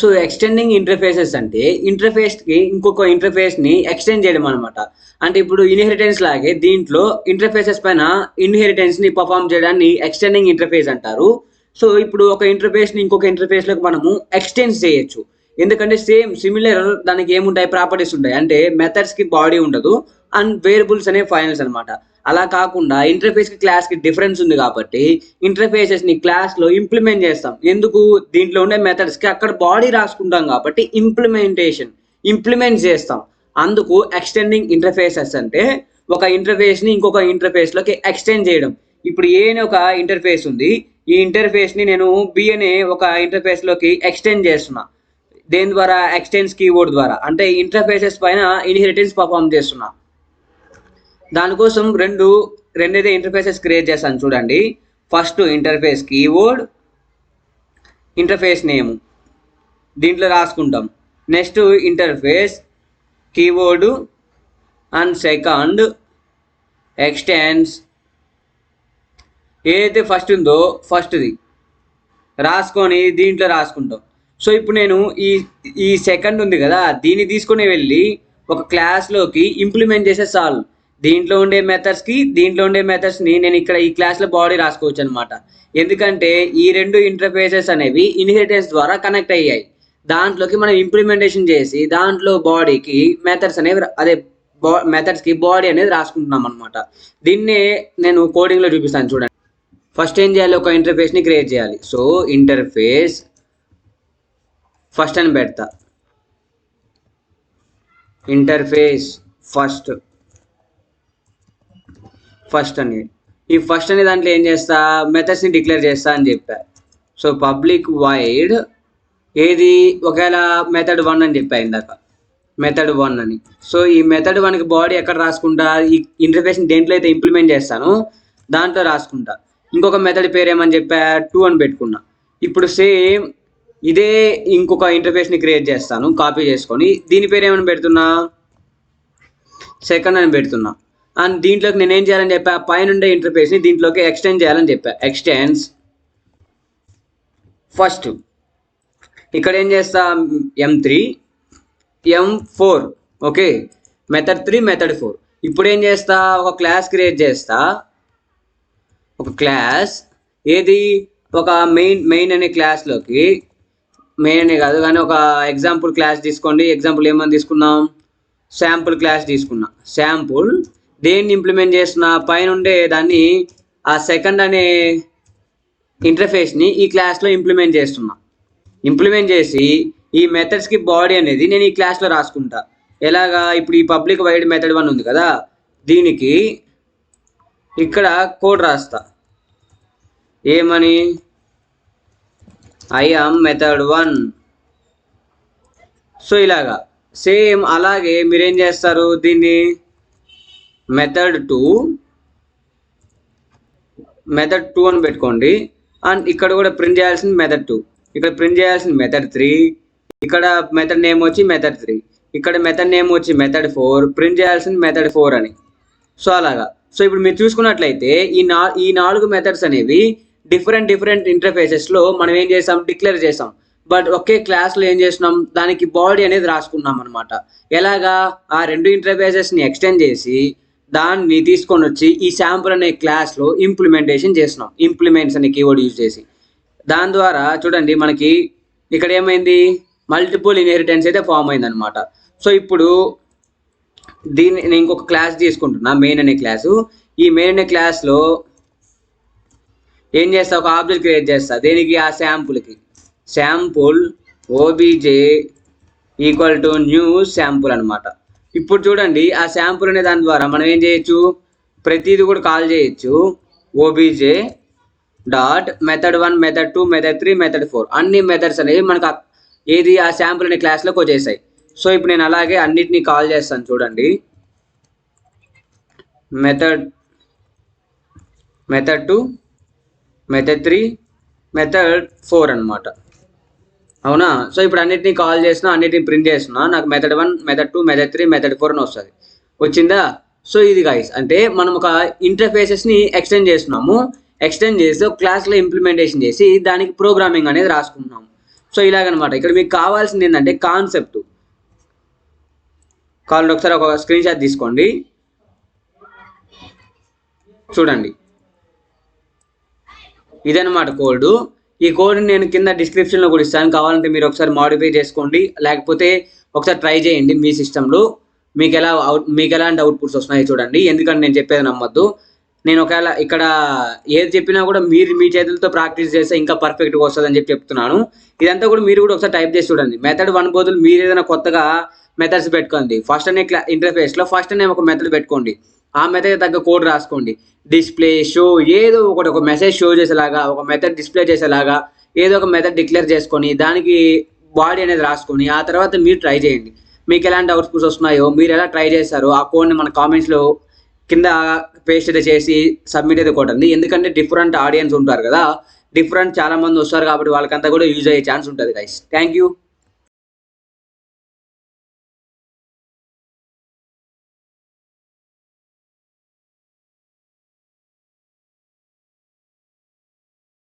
So extending interfaces అంటే ఇంటర్ఫేస్కి ఇంకొక ఇంటర్ఫేస్ని extend చేయడం అనమాట. అంటే ఇప్పుడు ఇన్హెరిటెన్స్ లాగే దీంట్లో ఇంటర్ఫేసెస్ పైన ఇన్హెరిటెన్స్ని పర్ఫామ్ చేయడాన్ని ఎక్స్టెండింగ్ ఇంటర్ఫేస్ అంటారు. సో ఇప్పుడు ఒక ఇంటర్ఫేస్ని ఇంకొక ఇంటర్ఫేస్లోకి మనము ఎక్స్టెండ్ చేయొచ్చు. ఎందుకంటే సిమిలర్ దానికి ఏముంటాయి, ప్రాపర్టీస్ ఉంటాయి. అంటే మెథడ్స్కి బాడీ ఉండదు అండ్ వేరియబుల్స్ అనే ఫైనల్స్ అనమాట. అలా కాకుండా ఇంటర్ఫేస్కి క్లాస్కి డిఫరెన్స్ ఉంది కాబట్టి ఇంటర్ఫేసెస్ని క్లాస్లో ఇంప్లిమెంట్ చేస్తాం. ఎందుకు, దీంట్లో ఉండే మెథడ్స్కి అక్కడ బాడీ రాసుకుంటాం కాబట్టి ఇంప్లిమెంట్ చేస్తాం. అందుకు ఎక్స్టెండింగ్ ఇంటర్ఫేసెస్ అంటే ఒక ఇంటర్ఫేస్ని ఇంకొక ఇంటర్ఫేస్లోకి ఎక్స్టెండ్ చేయడం. ఇప్పుడు ఏ అనే ఒక ఇంటర్ఫేస్ ఉంది, ఈ ఇంటర్ఫేస్ని నేను బి అనే ఒక ఇంటర్ఫేస్లోకి ఎక్స్టెండ్ చేస్తున్నా. దేని ద్వారా? ఎక్స్టెన్స్ కీవర్డ్ ద్వారా. అంటే ఇంటర్ఫేసెస్ పైన ఇన్హెరిటెన్స్ పర్ఫామ్ చేస్తున్నా. దానికోసం రెండైతే ఇంటర్ఫేసెస్ క్రియేట్ చేస్తాను చూడండి. First interface keyword, interface name దీంట్లో రాసుకుంటాం. Next interface keyword and second extends. ఏదైతే ఫస్ట్ ఉందో ఫస్ట్ది రాసుకొని దీంట్లో రాసుకుంటాం. సో ఇప్పుడు నేను ఈ సెకండ్ ఉంది కదా, దీన్ని తీసుకుని వెళ్ళి ఒక క్లాస్లోకి ఇంప్లిమెంట్ చేసే చాలు. దీంట్లో ఉండే మెథడ్స్ని నేను ఇక్కడ ఈ క్లాస్లో బాడీ రాసుకోవచ్చు అనమాట. ఎందుకంటే ఈ రెండు ఇంటర్ఫేసెస్ అనేవి ఇన్హెరిటెన్స్ ద్వారా కనెక్ట్ అయ్యాయి. దాంట్లోకి మనం ఇంప్లిమెంటేషన్ చేసి దాంట్లో బాడీకి మెథడ్స్ అనేవి మెథడ్స్కి బాడీ అనేది రాసుకుంటున్నాం అనమాట. దీన్నే నేను కోడింగ్లో చూపిస్తాను చూడండి. ఫస్ట్ ఏం చేయాలి, ఒక ఇంటర్ఫేస్ని క్రియేట్ చేయాలి. సో ఇంటర్ఫేస్ ఫస్ట్ అని పెడతా. ఇంటర్ఫేస్ ఫస్ట్ అని ఈ ఫస్ట్ అనే దాంట్లో ఏం చేస్తా, మెథడ్స్ని డిక్లేర్ చేస్తా అని చెప్పా. సో పబ్లిక్ వైడ్ ఏది, ఒకవేళ మెథడ్ 1 అని చెప్పా ఇందాక, మెథడ్ 1 అని. సో ఈ మెథడ్ 1కి బాడీ ఎక్కడ రాసుకుంటా, ఈ ఇంటర్ఫేస్ని దేంట్లో అయితే ఇంప్లిమెంట్ చేస్తానో దాంట్లో రాసుకుంటా. ఇంకొక మెథడ్ పేరు ఏమని చెప్పా, 2 అని పెట్టుకున్నా. ఇప్పుడు సేమ్ ఇదే ఇంకొక ఇంటర్ఫేస్ని క్రియేట్ చేస్తాను కాపీ చేసుకొని. దీని పేరు ఏమని పెడుతున్నా, సెకండ్ అని పెడుతున్నా. అండ్ దీంట్లోకి నేను ఏం చేయాలని చెప్పా, పైన ఉండే ఇంటర్ఫేస్ని దీంట్లోకి ఎక్స్టెండ్ చేయాలని చెప్పా. ఎక్స్టెన్స్ ఫస్ట్. ఇక్కడ ఏం చేస్తా, M3 M4 okay, method 3 method 4. ఇప్పుడు ఏం చేస్తా, ఒక క్లాస్ క్రియేట్ చేస్తా. ఒక క్లాస్ ఏది, ఒక మెయిన్ అనే క్లాస్లోకి, మెయిన్ అనే కాదు కానీ ఒక ఎగ్జాంపుల్ క్లాస్ తీసుకోండి. ఎగ్జాంపుల్ ఏమని తీసుకున్నాం, శాంపుల్ క్లాస్ తీసుకున్నా. శాంపుల్ దేన్ని ఇంప్లిమెంట్ చేస్తున్నా, పైన ఉండే దాన్ని ఆ సెకండ్ అనే ఇంటర్ఫేస్ని ఈ క్లాస్లో ఇంప్లిమెంట్ చేస్తున్నా. ఇంప్లిమెంట్ చేసి ఈ మెథడ్స్కి బాడీ అనేది నేను ఈ క్లాస్లో రాసుకుంటా. ఎలాగా, ఇప్పుడు ఈ పబ్లిక్ వైడ్ మెథడ్ 1 ఉంది కదా, దీనికి ఇక్కడ కోడ్ రాస్తా. ఏమని, ఐ యామ్ మెథడ్ 1. సో ఇలాగా సేమ్ అలాగే మీరేం చేస్తారు, దీన్ని మెథడ్ 2 అని పెట్టుకోండి. అండ్ ఇక్కడ కూడా ప్రింట్ చేయాల్సింది మెథడ్ 2, ఇక్కడ ప్రింట్ చేయాల్సింది మెథడ్ 3, ఇక్కడ మెథడ్ నేమ్ వచ్చి మెథడ్ 3, ఇక్కడ మెథడ్ నేమ్ వచ్చి మెథడ్ 4, ప్రింట్ చేయాల్సింది మెథడ్ 4 అని. సో అలాగా. సో ఇప్పుడు మీరు చూసుకున్నట్లయితే ఈ 4 మెథడ్స్ అనేవి డిఫరెంట్ ఇంటర్ఫేసెస్లో మనం ఏం చేసాం, డిక్లేర్ చేసాం. బట్ ఒకే క్లాస్లో ఏం చేస్తున్నాం, దానికి బాడీ అనేది రాసుకున్నాం అనమాట. ఎలాగా, ఆ రెండు ఇంటర్ఫేసెస్ని ఎక్స్టెండ్ చేసి దాన్ని తీసుకొని వచ్చి ఈ శాంపుల్ అనే క్లాస్లో ఇంప్లిమెంటేషన్ చేస్తున్నాం. ఇంప్లిమెంట్స్ అనే కీవర్డ్ యూజ్ చేసి. దాని ద్వారా చూడండి మనకి ఇక్కడ ఏమైంది, మల్టిపుల్ ఇన్హెరిటెన్స్ అయితే ఫామ్ అయింది అనమాట. సో ఇప్పుడు దీన్ని నేను ఇంకొక క్లాస్ తీసుకుంటున్నా, మెయిన్ అనే క్లాసు. ఈ మెయిన్ అనే క్లాస్లో ఏం చేస్తా, ఒక ఆబ్జెక్ట్ క్రియేట్ చేస్తా. దేనికి, ఆ శాంపుల్కి. Sample OBJ equal to new sample అనమాట. ఇప్పుడు చూడండి ఆ శాంపుల్ అనే దాని ద్వారా మనం ఏం చేయొచ్చు, ప్రతిదీ కూడా కాల్ చేయొచ్చు. OBJ dot method 1 method 2 method 3 method 4 అన్ని మెథడ్స్ అనేవి మనకు ఏది, ఆ శాంపుల్ అనే క్లాస్లోకి వచ్చేసాయి. సో ఇప్పుడు నేను అలాగే అన్నిటినీ కాల్ చేస్తాను చూడండి. మెథడ్ 2 మెథడ్ 3 మెథడ్ 4 అనమాట. అవునా. సో ఇప్పుడు అన్నిటినీ కాల్ చేసిన, అన్నిటిని ప్రింట్ చేసిన, నాకు మెథడ్ 1 మెథడ్ 2 మెథడ్ 3 మెథడ్ 4 అని వస్తుంది. వచ్చిందా. సో ఇది గైస్, అంటే మనం ఒక ఇంటర్ఫేసెస్ని ఎక్స్టెండ్ చేస్తున్నాము. ఎక్స్టెండ్ చేసి ఒక క్లాస్లో ఇంప్లిమెంటేషన్ చేసి దానికి ప్రోగ్రామింగ్ అనేది రాసుకుంటున్నాము. సో ఇలాగనమాట. ఇక్కడ మీకు కావాల్సింది ఏంటంటే కాన్సెప్ట్. కావాలంటే ఒకసారి ఒక స్క్రీన్ షాట్ తీసుకోండి, చూడండి. ఇదనమాట కోడ్. ఈ కోడ్ని నేను కింద డిస్క్రిప్షన్లో కూడా ఇస్తాను, కావాలంటే మీరు ఒకసారి మాడిఫై చేసుకోండి, లేకపోతే ఒకసారి ట్రై చేయండి మీ సిస్టంలో. మీకు ఎలాంటి అవుట్పుట్స్ వస్తున్నాయో చూడండి. ఎందుకంటే నేను చెప్పేది నమ్మొద్దు. నేను ఒకవేళ ఇక్కడ ఏది చెప్పినా కూడా మీరు మీ చేతులతో ప్రాక్టీస్ చేస్తే ఇంకా పర్ఫెక్ట్గా వస్తుంది అని చెప్తున్నాను. ఇదంతా కూడా మీరు కూడా ఒకసారి టైప్ చేసి చూడండి. మెథడ్ 1 బదులు మీరు ఏదైనా కొత్తగా మెథడ్స్ పెట్టుకోండి. ఫస్ట్ అనే ఇంటర్ఫేస్లో ఫస్ట్ అనే ఒక మెథడ్ పెట్టుకోండి, ఆ మెథడ్ తగ్గ కోడ్ రాసుకోండి. డిస్ప్లే, షో, ఏదో ఒకటి, ఒక మెసేజ్ షో చేసేలాగా, ఒక మెథడ్ డిస్ప్లే చేసేలాగా ఏదో ఒక మెథడ్ డిక్లేర్ చేసుకొని దానికి బాడీ అనేది రాసుకొని ఆ తర్వాత మీరు ట్రై చేయండి. మీకు ఎలాంటి అవుట్పుట్స్ వస్తున్నాయో, మీరు ఎలా ట్రై చేస్తారో ఆ కోడ్ని మన కామెంట్స్లో కింద పేస్ట్ అయితే చేసి సబ్మిట్ అయితే కొట్టండి. ఎందుకంటే డిఫరెంట్ ఆడియన్స్ ఉంటారు కదా, డిఫరెంట్ చాలా మంది వస్తారు కాబట్టి వాళ్ళకంతా కూడా యూజ్ అయ్యే ఛాన్స్ ఉంటుంది గైస్. Thank you.